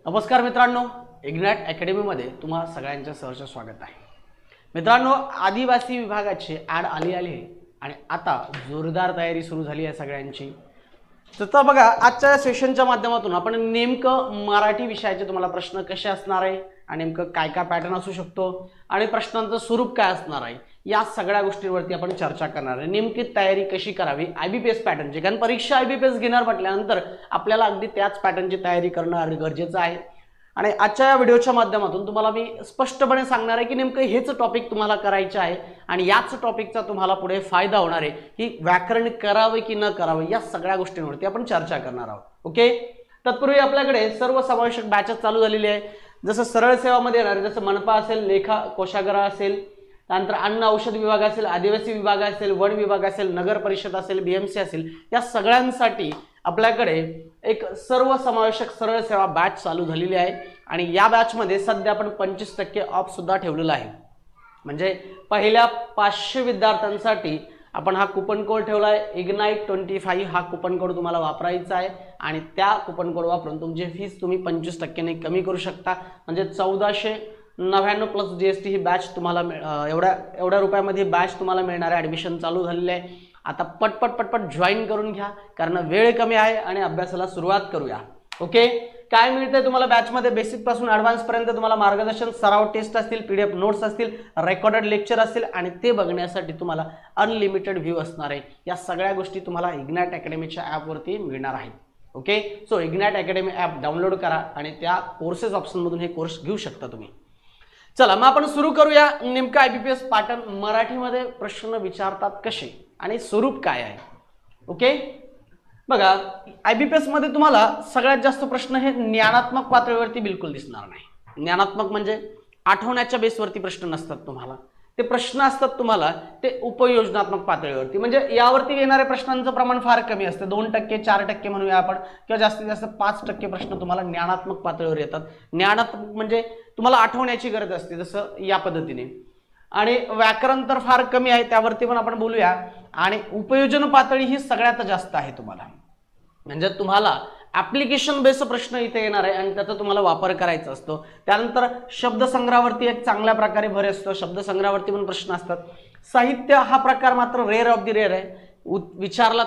नमस्कार मित्रांनो, इग्नाइट अकॅडमीमध्ये तुम्हा सगळ्यांचं सहर्ष स्वागत आहे। मित्रांनो, आदिवासी विभागाची ॲड आली आहे आणि आता जोरदार तयारी सुरू झाली आहे सगळ्यांची। तर बघा, आजच्या सेशनच्या माध्यमातून आपण नेमकं मराठी विषयाचे तुम्हाला प्रश्न कसे असणार आहे आणि नेमकं काय काय पॅटर्न असू शकतो आणि प्रश्नांचं स्वरूप काय असणार आहे या सगळ्या गोष्टींवरती आपण चर्चा करणार आहे। नेमकी तयारी कशी करावी आयबीपीएस पॅटर्नची, कारण परीक्षा आयबीपीएस घेणार म्हटल्यानंतर आपल्याला अगदी त्याच पॅटर्नची तयारी करणं गरजेचं आहे। आणि आजच्या या व्हिडिओच्या माध्यमातून तुम्हाला मी स्पष्टपणे सांगणार आहे की नेमकं हेच टॉपिक तुम्हाला करायचे आहे आणि याच टॉपिकचा तुम्हाला पुढे फायदा होणार आहे की व्याकरण करावे की न करावे या सगळ्या गोष्टींवरती आपण चर्चा करणार आहोत। ओके, तत्पूर्वी आपल्याकडे सर्वसमावेशक बॅचेस चालू झालेली आहे। जसं सरळ सेवामध्ये येणार, जसं मनपा असेल, लेखा कोशागार असेल, त्यानंतर अन्न औषध विभाग असेल, आदिवासी विभाग असेल, वन विभाग असेल, नगर परिषद असेल, बीएमसी असेल, या सगळ्यांसाठी आपल्याकडे एक सर्वसमावेशक सरळ सेवा बॅच चालू झालेली आहे। आणि या बॅच मध्ये सध्या आपण 25% ऑफ सुद्धा ठेवलेला आहे। म्हणजे पहिल्या 500 विद्यार्थ्यांसाठी आपण हा कूपन कोड ठेवला आहे इग्नाइट25। हा कूपन कोड तुम्हाला वापरायचा आहे आणि त्या कूपन कोड वापरून तुमची फीस तुम्ही 25% कमी करू शकता। म्हणजे 1499 प्लस जीएसटी ही बॅच तुम्हाला एवढ्या रुपयामध्ये बॅच तुम्हाला मिळणार आहे। ॲडमिशन चालू झालेले आहे। आता पटपट जॉईन करून घ्या, कारण वेळ कमी आहे आणि अभ्यासाला सुरुवात करूया। ओके, काय मिळते तुम्हाला बॅच मध्ये? बेसिक पासून ॲडव्हान्स पर्यंत तुम्हाला मार्गदर्शन, सराव टेस्ट असतील, पीडीएफ नोट्स असतील, रेकॉर्डेड लेक्चर असतील आणि ते बघण्यासाठी तुम्हाला अनलिमिटेड व्ह्यू असणार आहे। या सगळ्या गोष्टी तुम्हाला इग्नाइट अकॅडमीच्या ॲप वरती मिळणार आहेत। Okay, so ignite academy app download करा आणि त्या कोर्सेस ऑप्शन मधून हे कोर्स घेऊ शकता तुम्ही। चला मग आपण सुरू करूया। नेमका आयबीपीएस पॅटर्न मराठीमध्ये प्रश्न विचारतात कसे आणि स्वरूप काय आहे। ओके, बघा, आयबीपीएस मध्ये तुम्हाला सगळ्यात जास्त प्रश्न हे ज्ञानात्मक पातळीवरती बिलकुल दिसणार नाही। ज्ञानात्मक म्हणजे आठवण्याच्या बेसवरती प्रश्न नसतात तुम्हाला, ते प्रश्न असतात तुम्हाला ते उपयोजनात्मक पातळीवरती। म्हणजे यावरती येणाऱ्या प्रश्नांचं प्रमाण फार कमी असतं, 2%, 4% म्हणूया आपण, किंवा जास्तीत जास्त 5% प्रश्न तुम्हाला ज्ञानात्मक पातळीवर येतात। ज्ञानात्मक म्हणजे तुम्हाला आठवण्याची गरज असते, जसं या पद्धतीने। आणि व्याकरण तर फार कमी आहे, त्यावरती पण आपण बोलूया। आणि उपयोजन पातळी ही सगळ्यात जास्त आहे तुम्हाला, म्हणजे तुम्हाला ऍप्लिकेशन बेस प्रश्न इथे येणार आहे आणि त्याचा तुम्हाला वापर करायचा असतो। त्यानंतर शब्दसंग्रहावरती एक चांगल्या प्रकारे भर असतो, शब्दसंग्रहावरती पण प्रश्न असतात। साहित्य हा प्रकार मात्र रेअर ऑफ द रेअर आहे, विचारला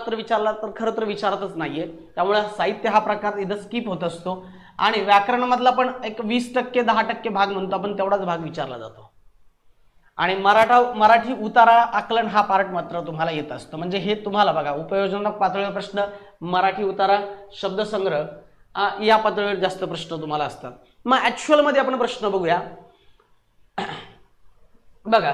तर खरं तर विचारतच नाहीये, त्यामुळे साहित्य हा प्रकार इथं स्किप होत असतो। आणि व्याकरण मधला पण एक 20% 10% भाग म्हणतो आपण, तेवढाच भाग विचारला जातो। आणि मराठी उतारा आकलन हा पार्ट मात्र तुम्हाला येत असतो। म्हणजे हे तुम्हाला बघा, उपयोजनात्मक पातळीवर प्रश्न, मराठी उतारा, शब्दसंग्रह या पातळीवर जास्त प्रश्न तुम्हाला असतात। मग ऍक्च्युअल मध्ये आपण प्रश्न बघूया। बघा,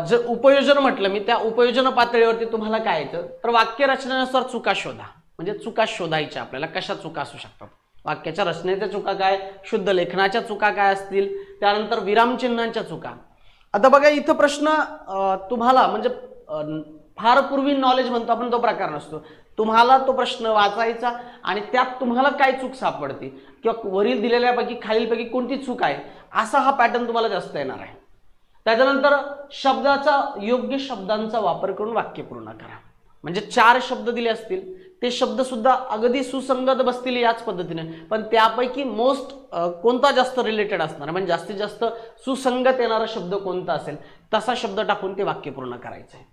जर उपयोजन म्हटलं मी, त्या उपयोजन पातळीवरती तुम्हाला काय येतं तर वाक्य रचनेनुसार चुका शोधा। म्हणजे चुका शोधायच्या आपल्याला, कशा चुका असू शकतात, वाक्याच्या रचनेच्या चुका काय, शुद्ध लेखनाच्या चुका काय असतील, त्यानंतर विरामचिन्हांच्या चुका। आता बघा, इथं प्रश्न तुम्हाला म्हणजे फार पूर्वी नॉलेज म्हणतो आपण तो प्रकार नसतो, तुम्हाला तो प्रश्न वाचायचा आणि त्यात तुम्हाला काय चूक सापडते किंवा वरील दिलेल्यापैकी खालीलपैकी कोणती चूक आहे, असा हा पॅटर्न तुम्हाला जास्त येणार आहे। त्याच्यानंतर शब्दाचा योग्य शब्दांचा वापर करून वाक्य पूर्ण करा। म्हणजे 4 शब्द दिले असतील, ते शब्द सुद्धा अगदी सुसंगत बसतील याच पद्धतीने, पण त्यापैकी मोस्ट कोणता जास्त रिलेटेड असणार, म्हणजे जास्तीत जास्त सुसंगत येणारा शब्द कोणता असेल तसा शब्द टाकून ते वाक्य पूर्ण करायचं आहे।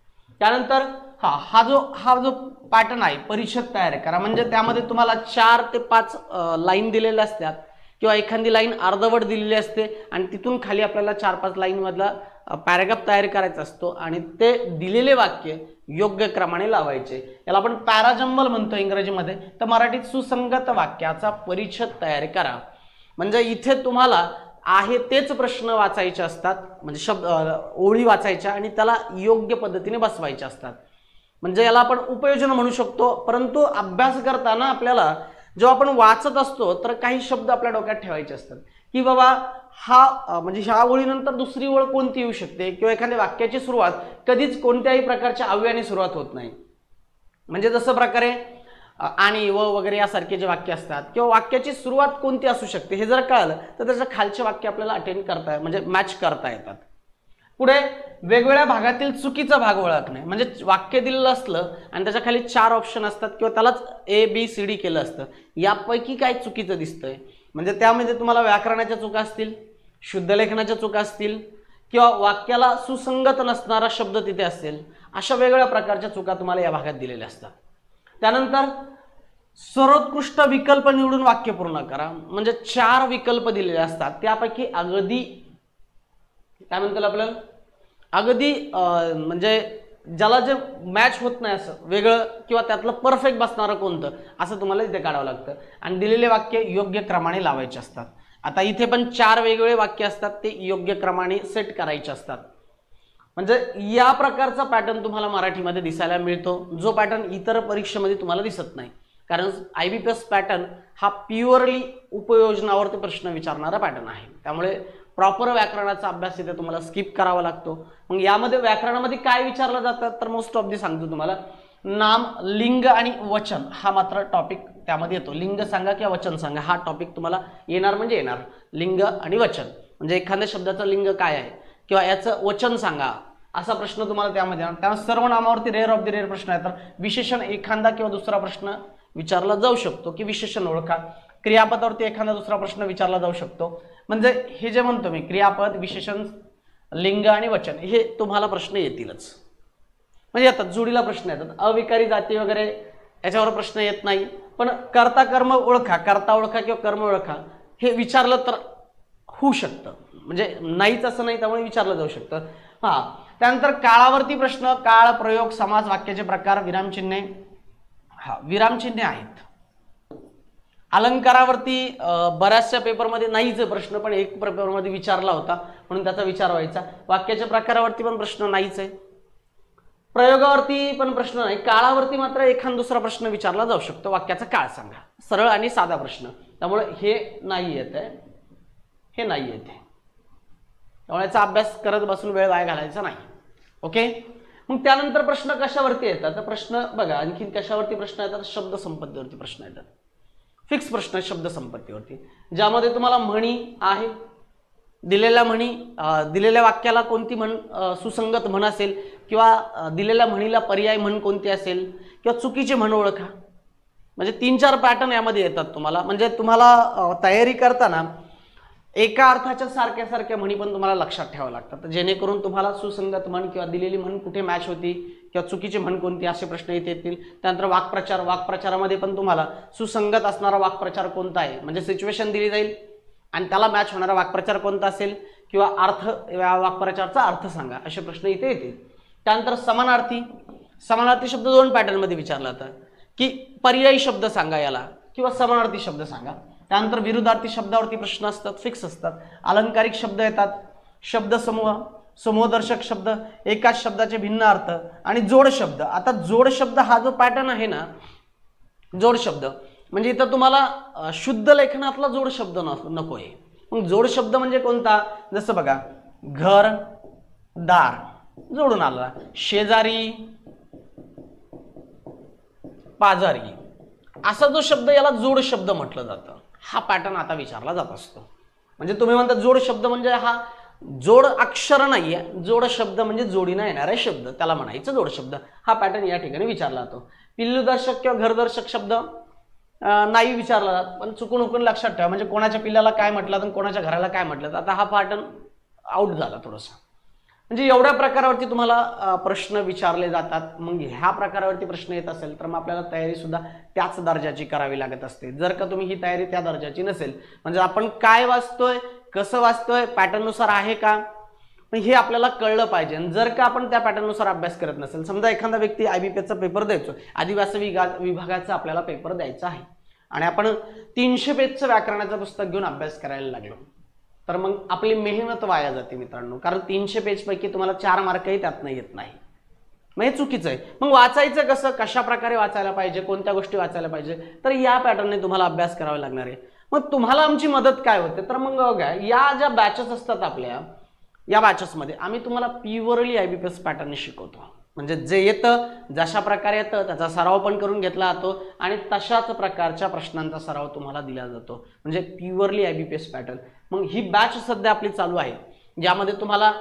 त्यानंतर हा जो पॅटर्न आहे, परिच्छेद तयार करा। म्हणजे त्यामध्ये तुम्हाला 4 ते 5 लाईन दिलेल्या असतात किंवा एखादी लाईन अर्धवट दिलेली असते आणि तिथून खाली आपल्याला 4-5 लाईन मधला पॅराग्राफ तयार करायचा असतो आणि ते दिलेले वाक्य योग्य क्रमाने लावायचे। याला आपण पॅराजंबल म्हणतो इंग्रजीमध्ये, तर मराठीत सुसंगत वाक्याचा परिच्छेद तयार करा। म्हणजे इथे तुम्हाला आहे तेच प्रश्न वाचायचे असतात, म्हणजे ओळी वाचायच्या आणि त्याला योग्य पद्धतीने बसवायचे असतात। म्हणजे याला आपण उपयोजन म्हणू शकतो। परंतु अभ्यास करताना आपल्याला जेव्हा आपण वाचत असतो तर काही शब्द आपल्या डोक्यात ठेवायचे असतात की बाबा म्हणजे ह्या ओळीनंतर दुसरी ओळ कोणती येऊ शकते, किंवा एखाद्या वाक्याची सुरुवात कधीच कोणत्याही प्रकारच्या अव्ययाने सुरुवात होत नाही। म्हणजे जसं प्रकारे आणि व वगैरे यासारखे जे वाक्य असतात किंवा वाक्याची सुरुवात कोणती असू शकते हे जर कळलं तर त्याचं खालचे वाक्य आपल्याला अटेंड करता म्हणजे मॅच करता येतात। पुढे वेगवेगळ्या भागातील चुकीचा भाग ओळखणे, म्हणजे वाक्य दिलेलं असलं आणि त्याच्या खाली 4 ऑप्शन असतात किंवा त्यालाच ए बी सी डी केलं असतं, यापैकी काय चुकीचं दिसतंय म्हणजे त्यामध्ये तुम्हाला व्याकरणाच्या चुका असतील, शुद्धलेखनाच्या चुका असतील किंवा वाक्याला सुसंगत नसणारा शब्द तिथे असेल, अशा वेगवेगळ्या प्रकारच्या चुका तुम्हाला या भागात दिलेल्या असतात. त्यानंतर सर्वोत्कृष्ट विकल्प निवडून वाक्य पूर्ण करा. म्हणजे 4 विकल्प दिलेले असतात, त्यापैकी अगदी काय म्हणतात आपल्याला, अगदी म्हणजे ज्याला जे मॅच होत नाही असं वेगळं किंवा त्यातलं परफेक्ट बसणारं कोणतं असं तुम्हाला इथे काढावं लागतं आणि दिलेले वाक्य योग्य क्रमाने लावायचे असतात. आता इथे पण 4 वेगवेगळे वाक्य असतात, ते योग्य क्रमाने सेट करायचे असतात. म्हणजे या प्रकारचा पॅटर्न तुम्हाला मराठीमध्ये दिसायला मिळतो, जो पॅटर्न इतर परीक्षेमध्ये तुम्हाला दिसत नाही. कारण IBPS पॅटर्न हा प्युअरली उपयोजनावरती प्रश्न विचारणारा पॅटर्न आहे. त्यामुळे प्रॉपर व्याकरणाचा अभ्यास इथे तुम्हाला स्किप करावा लागतो. मग यामध्ये व्याकरणामध्ये काय विचारलं जातं तर मोस्ट ऑफ दी सांगतो तुम्हाला, नाम, लिंग आणि वचन हा मात्र टॉपिक त्यामध्ये येतो. लिंग सांगा किंवा वचन सांगा हा टॉपिक तुम्हाला येणार म्हणजे येणार. लिंग आणि वचन म्हणजे एखाद्या शब्दाचं लिंग काय आहे किंवा याचं वचन सांगा असा प्रश्न तुम्हाला त्यामध्ये येणार. त्यामुळे सर्वनामावरती रेअर ऑफ द रेअर प्रश्न येतात. विशेषण एखादा किंवा दुसरा प्रश्न विचारला जाऊ शकतो की विशेषण ओळखा. क्रियापदावरती एखादा दुसरा प्रश्न विचारला जाऊ शकतो. म्हणजे हे जे म्हणतो मी क्रियापद, विशेषण, लिंग आणि वचन हे तुम्हाला प्रश्न येतीलच. म्हणजे येतात, जोडीला प्रश्न येतात. अविकारी जाती वगैरे याच्यावर प्रश्न येत नाही, पण कर्ता कर्म ओळखा, कर्ता ओळखा किंवा कर्म ओळखा हे विचारलं तर होऊ शकतं. म्हणजे नाहीच असं नाही, त्यामुळे विचारलं जाऊ शकतं. त्यानंतर काळावरती प्रश्न, काळ, प्रयोग, समास, वाक्याचे प्रकार, विरामचिन्हे. विरामचिन्हे आहेत. अलंकारावरती बऱ्याचशा पेपरमध्ये नाहीच प्रश्न, पण एक पेपरमध्ये विचारला होता म्हणून त्याचा विचार व्हायचा. वाक्याच्या प्रकारावरती पण प्रश्न नाहीच आहे. प्रयोगावरती पण प्रश्न नाही. काळावरती मात्र एखादा दुसरा प्रश्न विचारला जाऊ शकतो. वाक्याचा काळ सांगा, सरळ आणि साधा प्रश्न. त्यामुळे हे नाही येत आहे, हे नाही येते. त्यामुळे याचा अभ्यास करत बसून वेळ वाया घालायचा नाही. ओके. मग त्यानंतर प्रश्न कशावरती येतात तर प्रश्न बघा, आणखीन कशावरती प्रश्न येतात, शब्द संपत्तीवरती प्रश्न येतात. फिक्स प्रश्न शब्द संपत्तीवरती, ज्यामध्ये तुम्हाला म्हणी आहे, दिलेल्या म्हणी, दिलेल्या वाक्याला कोणती म्हण सुसंगत म्हण असेल किंवा दिलेल्या म्हणीला पर्याय म्हण कोणती असेल किंवा चुकीची म्हण ओळखा. म्हणजे 3-4 पॅटर्न यामध्ये येतात तुम्हाला. म्हणजे तुम्हाला तयारी करताना एका अर्थाच्या सारख्या सारख्या म्हणी पण तुम्हाला लक्षात ठेवाव्या लागतात, जेणेकरून तुम्हाला सुसंगत म्हण किंवा दिलेली म्हण कुठे मॅच होती किंवा चुकीची म्हण कोणती असे प्रश्न इथे येतील. त्यानंतर वाक्प्रचार, वाक्प्रचारामध्ये पण तुम्हाला सुसंगत असणारा वाक्प्रचार कोणता आहे, म्हणजे सिच्युएशन दिली जाईल आणि त्याला मॅच होणारा वाक्प्रचार कोणता असेल किंवा अर्थ, वाक्प्रचारचा अर्थ सांगा असे प्रश्न इथे येतील. त्यानंतर समानार्थी, समानार्थी शब्द 2 पॅटर्नमध्ये विचारला जातात की पर्यायी शब्द सांगा याला किंवा समानार्थी शब्द सांगा. त्यानंतर विरुद्धार्थी शब्दावरती प्रश्न असतात, फिक्स असतात. अलंकारिक शब्द येतात, शब्द समूह, समूहदर्शक शब्द, एकाच शब्दाचे भिन्न अर्थ आणि जोड शब्द. आता जोड शब्द हा जो पॅटर्न आहे ना, जोड शब्द म्हणजे इथं तुम्हाला शुद्ध लेखनातला जोड शब्द नकोय. मग जोड शब्द म्हणजे कोणता, जसं बघा घर, दार जोडून आला, शेजारी, पाजारी असा जो शब्द याला जोड शब्द म्हटलं जातं. हा पॅटर्न आता विचारला जात असतो. म्हणजे तुम्ही म्हणता जोड शब्द म्हणजे हा जोड अक्षर नाहीये, जोड शब्द म्हणजे जोडीनं येणारे शब्द, त्याला म्हणायचं जोड शब्द. हा पॅटर्न या ठिकाणी विचारला जातो. पिल्लूदर्शक किंवा घरदर्शक शब्द नाही विचारला जात, पण चुकून उकून लक्षात ठेवा. म्हणजे कोणाच्या पिल्लाला काय म्हटलं तर कोणाच्या घराला काय म्हटलं. आता हा पॅटर्न आउट झाला थोडासा. म्हणजे एवढ्या प्रकारावरती तुम्हाला प्रश्न विचारले जातात. मग ह्या प्रकारावरती प्रश्न येत असेल तर मग आपल्याला तयारी सुद्धा त्याच दर्जाची करावी लागत असते. जर का तुम्ही ही तयारी त्या दर्जाची नसेल, म्हणजे आपण काय वाचतोय, कसं वाचतोय, पॅटर्ननुसार आहे का, हे आपल्याला कळलं पाहिजे. जर का आपण त्या पॅटर्ननुसार अभ्यास करत नसेल, समजा एखादा व्यक्ती IBPSचा पेपर द्यायचो, आदिवासी विभागाचा आपल्याला पेपर द्यायचा आहे आणि आपण 300 पेजचं व्याकरणाचं पुस्तक घेऊन अभ्यास करायला लागलो, तर मग आपली मेहनत वाया जाते मित्रांनो. कारण 300 पेज पैकी तुम्हाला 4 मार्कही त्यातनं येत नाही. मग हे चुकीचं आहे. मग वाचायचं कसं, कशा प्रकारे वाचायला पाहिजे, कोणत्या गोष्टी वाचायला पाहिजे, तर या पॅटर्नने तुम्हाला अभ्यास करावा लागणार आहे. मग तुम्हाला आमची मदत काय होते तर मग बघा, या ज्या बॅचेस असतात आपल्या, या बॅचेसमध्ये आम्ही तुम्हाला प्युअरली IBPS पॅटर्न शिकवतो. म्हणजे जे येतं, जशा प्रकारे येतं त्याचा सराव पण करून घेतला जातो आणि तशाच प्रकारच्या प्रश्नांचा सराव तुम्हाला दिला जातो. म्हणजे प्युअरली IBPS पॅटर्न. मग ही बॅच सध्या आपली चालू आहे, ज्यामध्ये तुम्हाला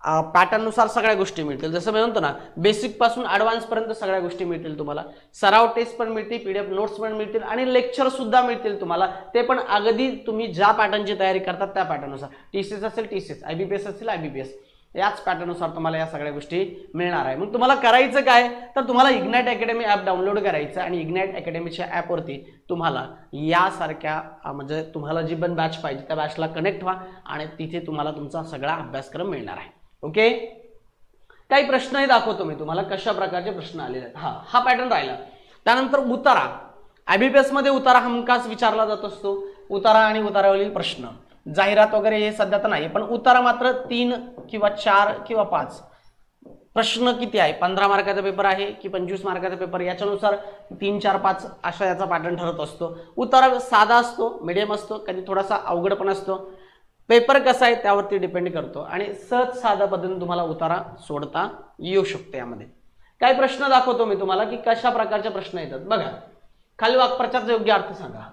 पॅटर्ननुसार सगळ्या गोष्टी मिळतील. जसं मी म्हणतो ना, बेसिक पासून ॲडव्हान्स पर्यंत सगळ्या गोष्टी मिळतील तुम्हाला. सराव टेस्ट पण मिळतील, PDF नोट्स पण मिळतील आणि लेक्चर सुद्धा मिळतील तुम्हाला. ते पण अगदी तुम्ही ज्या पॅटर्नची तयारी करतात त्या पॅटर्ननुसार. TCS असेल TCS, IBPS असेल IBPS, याच पॅटर्ननुसार तुम्हाला या सगळ्या गोष्टी मिळणार आहे. मग तुम्हाला करायचं काय, तर तुम्हाला इग्नाइट अकॅडमी ॲप डाउनलोड करायचं आणि इग्नाइट अकॅडमीच्या ॲपवरती तुम्हाला यासारख्या म्हणजे तुम्हाला जी पण बॅच पाहिजे त्या बॅचला कनेक्ट व्हा आणि तिथे तुम्हाला तुमचा सगळा अभ्यासक्रम मिळणार आहे. ओके, काही प्रश्नही दाखवतो मी तुम्हाला कशा प्रकारचे प्रश्न आलेले आहेत. हा पॅटर्न राहिला. त्यानंतर उतारा. IBPS मध्ये उतारा हमखास विचारला जात असतो. उतारा आणि उतारावरील प्रश्न, जाहिरात वगैरे हे सध्या तर नाही, पण उतारा मात्र 3 किंवा 4 किंवा 5 प्रश्न किती आहे, 15 मार्काचा पेपर आहे की 25 मार्काचा पेपर, याच्यानुसार 3, 4, 5 अशा याचा पॅटर्न ठरत असतो. उतारा साधा असतो, मीडियम असतो, कधी थोडासा अवघड पण असतो. पेपर कसा आहे त्यावरती डिपेंड करतो आणि सहज साधा पद्धतीने तुम्हाला उतारा सोडता येऊ शकतो. यामध्ये काही प्रश्न दाखवतो मी तुम्हाला की कशा प्रकारचे प्रश्न येतात. बघा, खाली वाक्प्रचारचा योग्य अर्थ सांगा.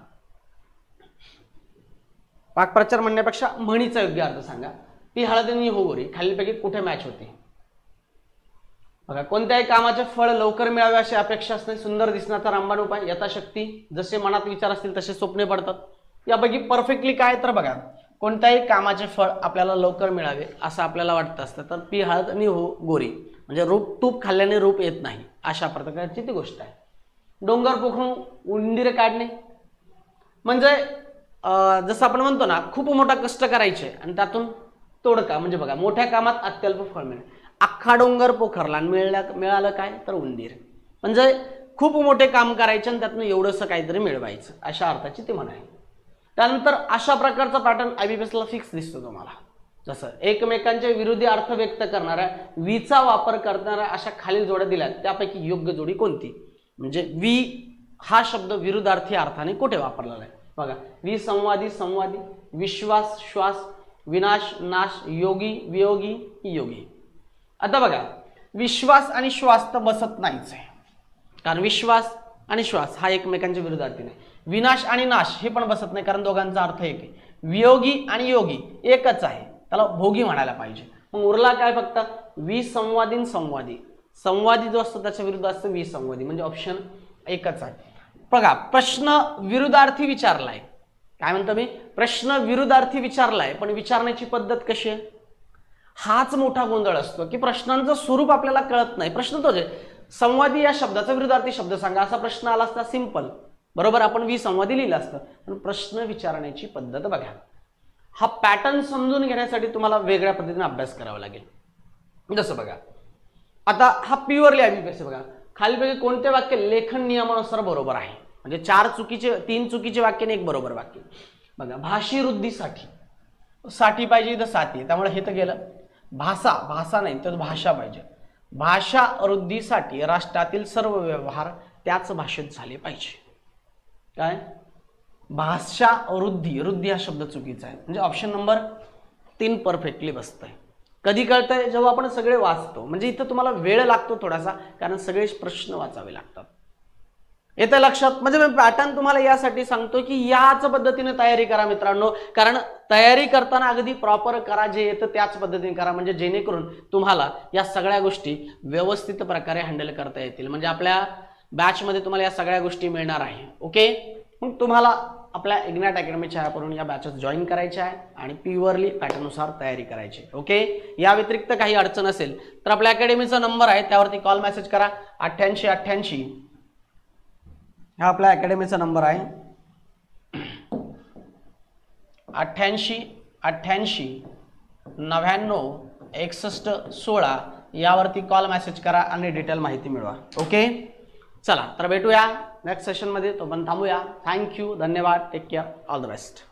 वाक्प्रचार म्हणण्यापेक्षा म्हणीचा योग्य अर्थ सांगा. ती हळदनी हो गोरी खालीलपैकी कुठे मॅच होते. बघा, कोणत्याही कामाचे फळ लवकर मिळावे अशी अपेक्षा असणे, सुंदर दिसण्याचा रामबाण उपाय, यथाशक्ती, जसे मनात विचार असतील तसे स्वप्ने पडतात. यापैकी परफेक्टली काय, तर बघा, कोणत्याही कामाचे फळ आपल्याला लवकर मिळावे असं आपल्याला वाटतं असतं तर पी हळद आणि हो गोरी, म्हणजे तूप खाल्ल्याने रूप येत नाही अशा प्रकारची ती गोष्ट आहे. डोंगर पोखरून उंदीर काढणे म्हणजे जसं आपण म्हणतो ना, खूप मोठा कष्ट करायचे आणि त्यातून तोडका, म्हणजे बघा, मोठ्या कामात अत्यल्प फळ मिळणे. अख्खा डोंगर पोखरला आणि मिळालं काय, तर उंदीर. म्हणजे खूप मोठे काम करायचे आणि त्यातून एवढंसं काहीतरी मिळवायचं अशा अर्थाची ती म्हण आहे. त्यानंतर अशा प्रकारचा पॅटर्न IBPSला फिक्स दिसतो तुम्हाला. जसं एकमेकांचे विरोधी अर्थ व्यक्त करणाऱ्या वीचा वापर करणाऱ्या अशा खालील जोड्या दिल्यात त्यापैकी योग्य जोडी कोणती. म्हणजे वी हा शब्द विरुद्धार्थी अर्थाने कुठे वापरलेला आहे. बघा, विसंवादी संवादी, विश्वास श्वास, विनाश नाश, योगी वियोगी योगी. आता बघा, विश्वास आणि श्वास तर बसत नाहीच आहे, कारण विश्वास आणि श्वास हा एकमेकांच्या विरुद्धार्थी नाही. विनाश आणि नाश हे पण बसत नाही, कारण दोघांचा अर्थ एक आहे. वियोगी आणि योगी एकच आहे, त्याला भोगी म्हणायला पाहिजे. मग उरला काय, फक्त विसंवादी संवादी. संवादी जो असतो त्याच्या विरुद्ध असतं विसंवादी, म्हणजे ऑप्शन एकच आहे. बघा, प्रश्न विरुद्धार्थी विचारलाय. काय म्हणतो मी, प्रश्न विरुद्धार्थी विचारलाय, पण विचारण्याची पद्धत कशी आहे हाच मोठा गोंधळ असतो की प्रश्नांचं स्वरूप आपल्याला कळत नाही. प्रश्न तोच आहे, संवादी या शब्दाचा विरुद्धार्थी शब्द सांगा असा प्रश्न आला असता सिंपल, बरोबर, आपण विसंवादी लिहिलं असतं. पण प्रश्न विचारण्याची पद्धत बघा, हा पॅटर्न समजून घेण्यासाठी तुम्हाला वेगळ्या पद्धतीने अभ्यास करावा लागेल. जसं बघा, आता हा प्युअरली IBPS बघा, खालीपैकी कोणते वाक्य लेखन नियमानुसार बरोबर आहे. म्हणजे 3 चुकीचे वाक्य आणि 1 बरोबर वाक्य. बघा, भाषी वृद्धीसाठी साठी पाहिजे तर साथी, त्यामुळे हे तर गेलं. भाषा नाही तर भाषा पाहिजे. भाषा वृद्धीसाठी राष्ट्रातील सर्व व्यवहार त्याच भाषेत झाले पाहिजे. काय, भाषा वृद्धी हा शब्द चुकीचा आहे, म्हणजे ऑप्शन नंबर 3 परफेक्टली बसतंय. कधी कळतंय, जेव्हा आपण सगळे वाचतो. म्हणजे इथं तुम्हाला वेळ लागतो थोडासा, कारण सगळे प्रश्न वाचावे लागतात. येतं लक्षात. म्हणजे मी पॅटर्न तुम्हाला यासाठी सांगतो की याच पद्धतीने तयारी करा मित्रांनो, कारण तयारी करताना अगदी प्रॉपर करा, जे येतं त्याच पद्धतीने करा, म्हणजे जेणेकरून तुम्हाला या सगळ्या गोष्टी व्यवस्थित प्रकारे हँडल करता येतील. म्हणजे आपल्या बॅचमध्ये तुम्हाला या सगळ्या गोष्टी मिळणार आहे. ओके, मग तुम्हाला आपल्या इग्नाइट अकॅडमीच्या ॲपवरून या बॅचेस जॉईन करायचे आहे आणि प्युअरली पॅटर्ननुसार तयारी करायची. ओके, या व्यतिरिक्त काही अडचण असेल तर आपल्या अकॅडमीचा नंबर आहे त्यावरती कॉल मेसेज करा. 8888 हा आपल्या अकॅडमीचा नंबर आहे. 8888 99 61 16 यावरती कॉल मेसेज करा आणि डिटेल माहिती मिळवा. ओके, चला तर भेटूया नेक्स्ट सेशनमध्ये. तो पण थांबूया. थँक्यू, धन्यवाद, take care, all the best.